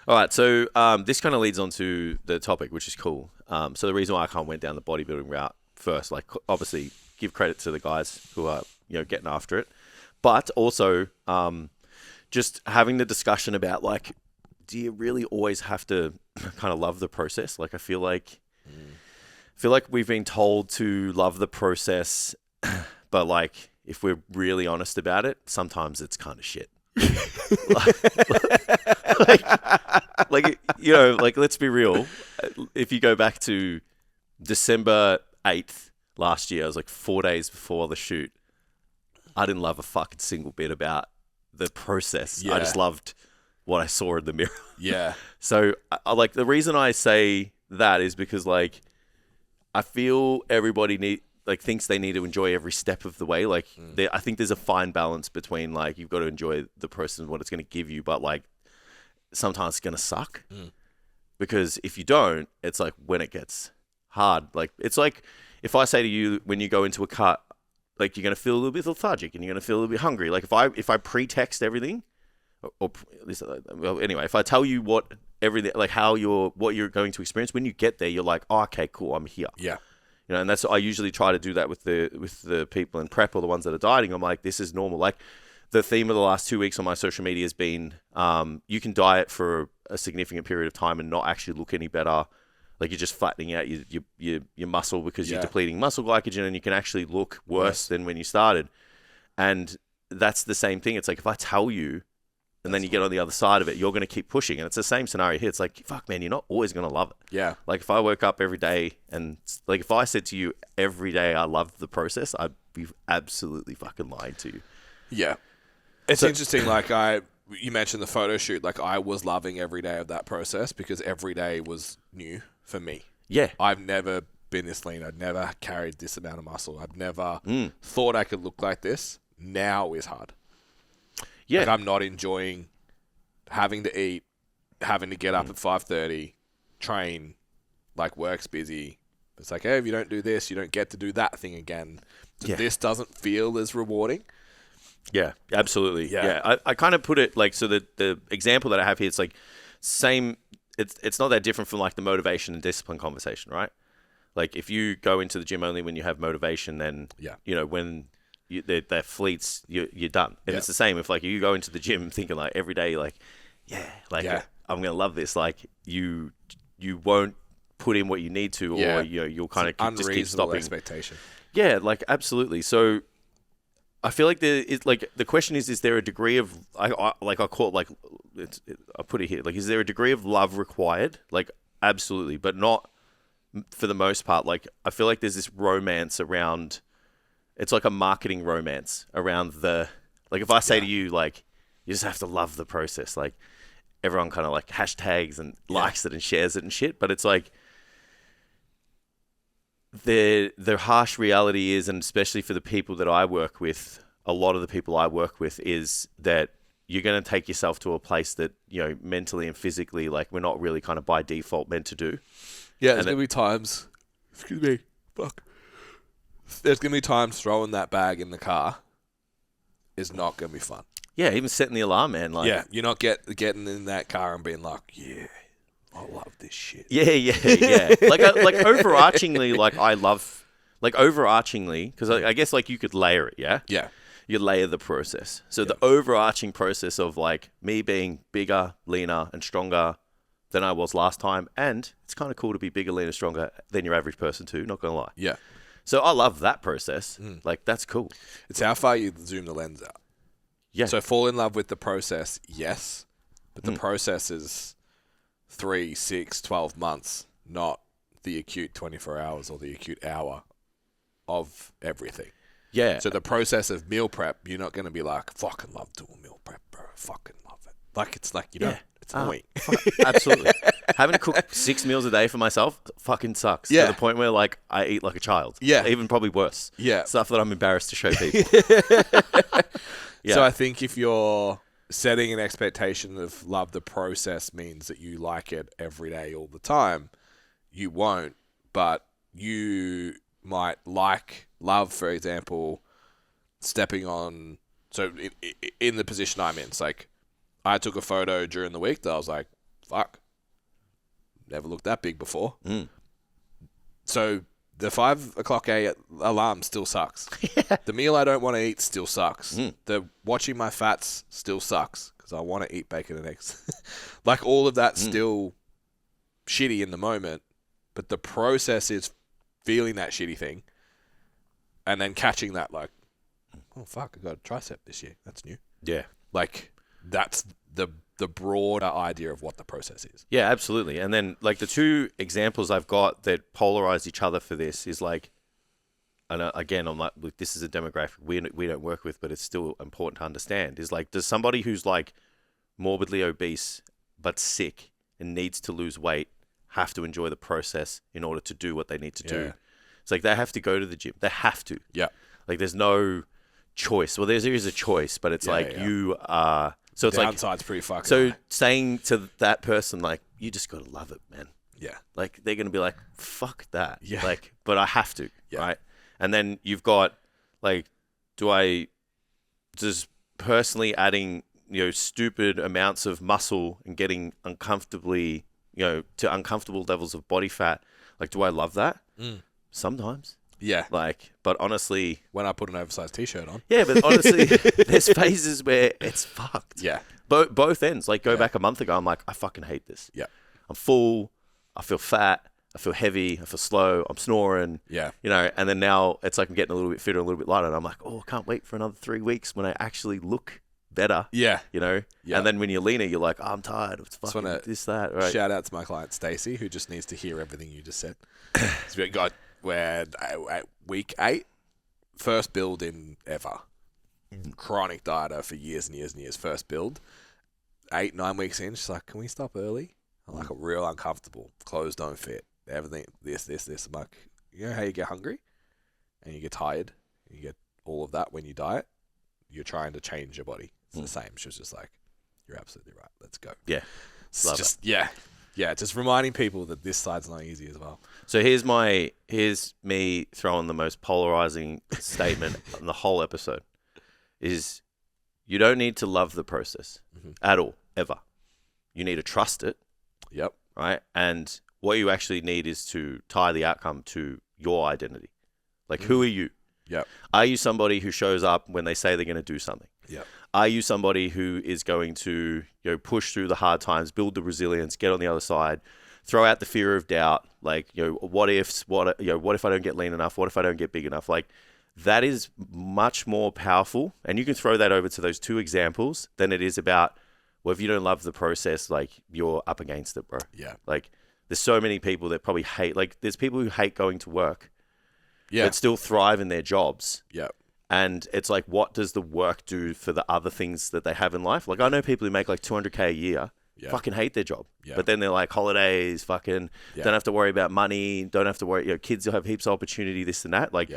All right, so this kind of leads on to the topic, which is cool. So the reason why I kind of went down the bodybuilding route first, like obviously give credit to the guys who are getting after it, but also just having the discussion about like, do you really always have to kind of love the process? Like I feel like we've been told to love the process, but like if we're really honest about it, sometimes it's kind of shit. like let's be real. If you go back to December 8th last year, it was like 4 days before the shoot. I didn't love a fucking single bit about the process. I just loved what I saw in the mirror. Yeah. So I like the reason I say that is because like I feel everybody thinks they need to enjoy every step of the way. Like I think there's a fine balance between like you've got to enjoy the process and what it's going to give you, but like sometimes it's going to suck because if you don't, it's like when it gets hard. Like it's like if I say to you when you go into a cut, like you're going to feel a little bit lethargic and you're going to feel a little bit hungry. Like if I pre-text everything, anyway, if I tell you what everything like what you're going to experience when you get there, you're like, oh, okay, cool, I'm here. Yeah. And that's I usually try to do that with the people in prep or the ones that are dieting. I'm like, this is normal. Like the theme of the last 2 weeks on my social media has been, you can diet for a significant period of time and not actually look any better. Like you're just flattening out your muscle because you're depleting muscle glycogen, and you can actually look worse than when you started. And that's the same thing. It's like if I tell you, and then you get on the other side of it, you're going to keep pushing. And it's the same scenario here. It's like, fuck, man, you're not always going to love it. Yeah. Like if I woke up every day and like if I said to you every day I loved the process, I'd be absolutely fucking lying to you. Yeah. It's interesting. Like you mentioned the photo shoot. Like I was loving every day of that process because every day was new for me. Yeah. I've never been this lean. I'd never carried this amount of muscle. I've never thought I could look like this. Now is hard. Yeah. Like I'm not enjoying having to eat, having to get up at 5:30, train, like work's busy. It's like, hey, if you don't do this, you don't get to do that thing again. So this doesn't feel as rewarding. Yeah, absolutely. Yeah. I kind of put it like, so the example that I have here, it's like same, it's not that different from like the motivation and discipline conversation, right? Like if you go into the gym only when you have motivation, then, when they're fleets, you're done. And it's the same if like you go into the gym thinking like every day, like, I'm going to love this. Like you won't put in what you need to, or you'll kind of just keep stopping. Expectation. Yeah, like absolutely. So I feel like the question is there a degree of, I call it like, I put it here, like, is there a degree of love required? Like absolutely, but not for the most part. Like I feel like there's this romance around, it's like a marketing romance around like if I say to you, like, you just have to love the process. Like everyone kind of like hashtags and likes it and shares it and shit. But it's like the harsh reality is, and especially for the people that I work with, a lot of the people I work with is that you're going to take yourself to a place that, mentally and physically, like we're not really kind of by default meant to do. Yeah, there's going to be times, excuse me, fuck. There's going to be times throwing that bag in the car is not going to be fun. Yeah, even setting the alarm, man. Like, you're not getting in that car and being like, I love this shit. Yeah. like overarchingly, like I love, like overarchingly, because I guess like you could layer it, yeah? Yeah. You layer the process. So the overarching process of like me being bigger, leaner, and stronger than I was last time, and it's kind of cool to be bigger, leaner, stronger than your average person too, not going to lie. Yeah. So I love that process. Like, that's cool. It's how far you zoom the lens out. Yeah. So fall in love with the process, yes. But the process is 3, 6, 12 months, not the acute 24 hours or the acute hour of everything. Yeah. So the process of meal prep, you're not going to be like, fucking love doing meal prep, bro. Fucking love it. Like, it's like, you know, it's annoying. Absolutely. Having to cook 6 meals a day for myself fucking sucks. Yeah. To the point where, like, I eat like a child. Yeah. Even probably worse. Yeah. Stuff that I'm embarrassed to show people. Yeah. So I think if you're setting an expectation of love the process means that you like it every day all the time, you won't. But you might love, for example, stepping on. So in the position I'm in, it's like I took a photo during the week that I was like, fuck, never looked that big before. Mm. So the 5 o'clock alarm still sucks. The meal I don't want to eat still sucks. The watching my fats still sucks because I want to eat bacon and eggs. Like all of that still shitty in the moment, but the process is feeling that shitty thing and then catching that like, oh fuck, I got a tricep this year. That's new. Yeah. Like that's the broader idea of what the process is. Yeah, absolutely. And then like the two examples I've got that polarize each other for this is like, and again, I'm like, look, this is a demographic we don't work with, but it's still important to understand, is like, does somebody who's like morbidly obese but sick and needs to lose weight have to enjoy the process in order to do what they need to do? It's like they have to go to the gym. They have to. Yeah. Like there's no choice. Well, there is a choice, but it's you are... So it's downside's pretty fucking So high. saying to that person, like, you just got to love it, man. Yeah. Like, they're going to be like, fuck that. Yeah. Like, but I have to, Yeah. right? And then you've got, like, just personally adding, stupid amounts of muscle and getting uncomfortably, to uncomfortable levels of body fat. Like, do I love that? Sometimes. Yeah. Like, but honestly... When I put an oversized t-shirt on. Yeah, but honestly, there's phases where it's fucked. Yeah. Both ends. Like, go back a month ago, I'm like, I fucking hate this. Yeah. I'm full. I feel fat. I feel heavy. I feel slow. I'm snoring. Yeah. And then now it's like I'm getting a little bit fitter, a little bit lighter. And I'm like, oh, I can't wait for another 3 weeks when I actually look better. Yeah. Yeah. And then when you're leaner, you're like, oh, I'm tired. It's fucking this, that. Right. Shout out to my client, Stacey, who just needs to hear everything you just said. So we got... We're at week 8, first build in ever. Chronic dieter for years and years and years. First build. 8-9 weeks in, she's like, can we stop early? I'm like, I'm real uncomfortable. Clothes don't fit. Everything, this. I'm like, you know how you get hungry? And you get tired? You get all of that when you diet? You're trying to change your body. It's the same. She was just like, you're absolutely right. Let's go. Yeah. It's just, yeah, just reminding people that this side's not easy as well. So here's me throwing the most polarizing statement on the whole episode is you don't need to love the process at all, ever. You need to trust it. Yep. Right? And what you actually need is to tie the outcome to your identity. Like, who are you? Yep. Are you somebody who shows up when they say they're going to do something? Yep. Are you somebody who is going to push through the hard times, build the resilience, get on the other side, throw out the fear of doubt, like what if I don't get lean enough? What if I don't get big enough? Like that is much more powerful, and you can throw that over to those two examples than it is about, well, if you don't love the process, like you're up against it, bro. Yeah. Like there's so many people that probably hate, like there's people who hate going to work, that still thrive in their jobs. Yeah. And it's like, what does the work do for the other things that they have in life? Like, I know people who make like $200K a year, fucking hate their job. Yeah. But then they're like, holidays, fucking don't have to worry about money, don't have to worry, kids will have heaps of opportunity, this and that. Like,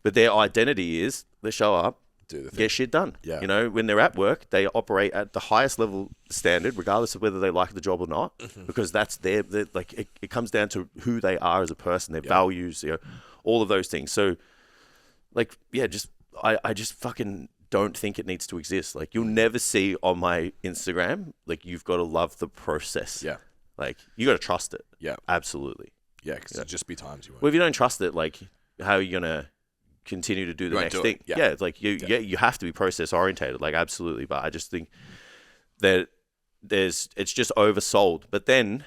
but their identity is they show up, do the thing. Get shit done. Yeah. When they're at work, they operate at the highest level standard, regardless of whether they like the job or not, because that's their like, it comes down to who they are as a person, their values, all of those things. So, like, I just fucking don't think it needs to exist. Like, you'll never see on my Instagram, like, you've got to love the process. Yeah. Like, you got to trust it. Yeah. Absolutely. Yeah, because there'll just be times you won't. Well, if you don't trust it, like, how are you going to continue to do the next thing? Yeah. It's like, you have to be process orientated. Like, absolutely. But I just think that it's just oversold. But then,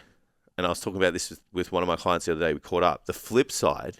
and I was talking about this with one of my clients the other day, we caught up. The flip side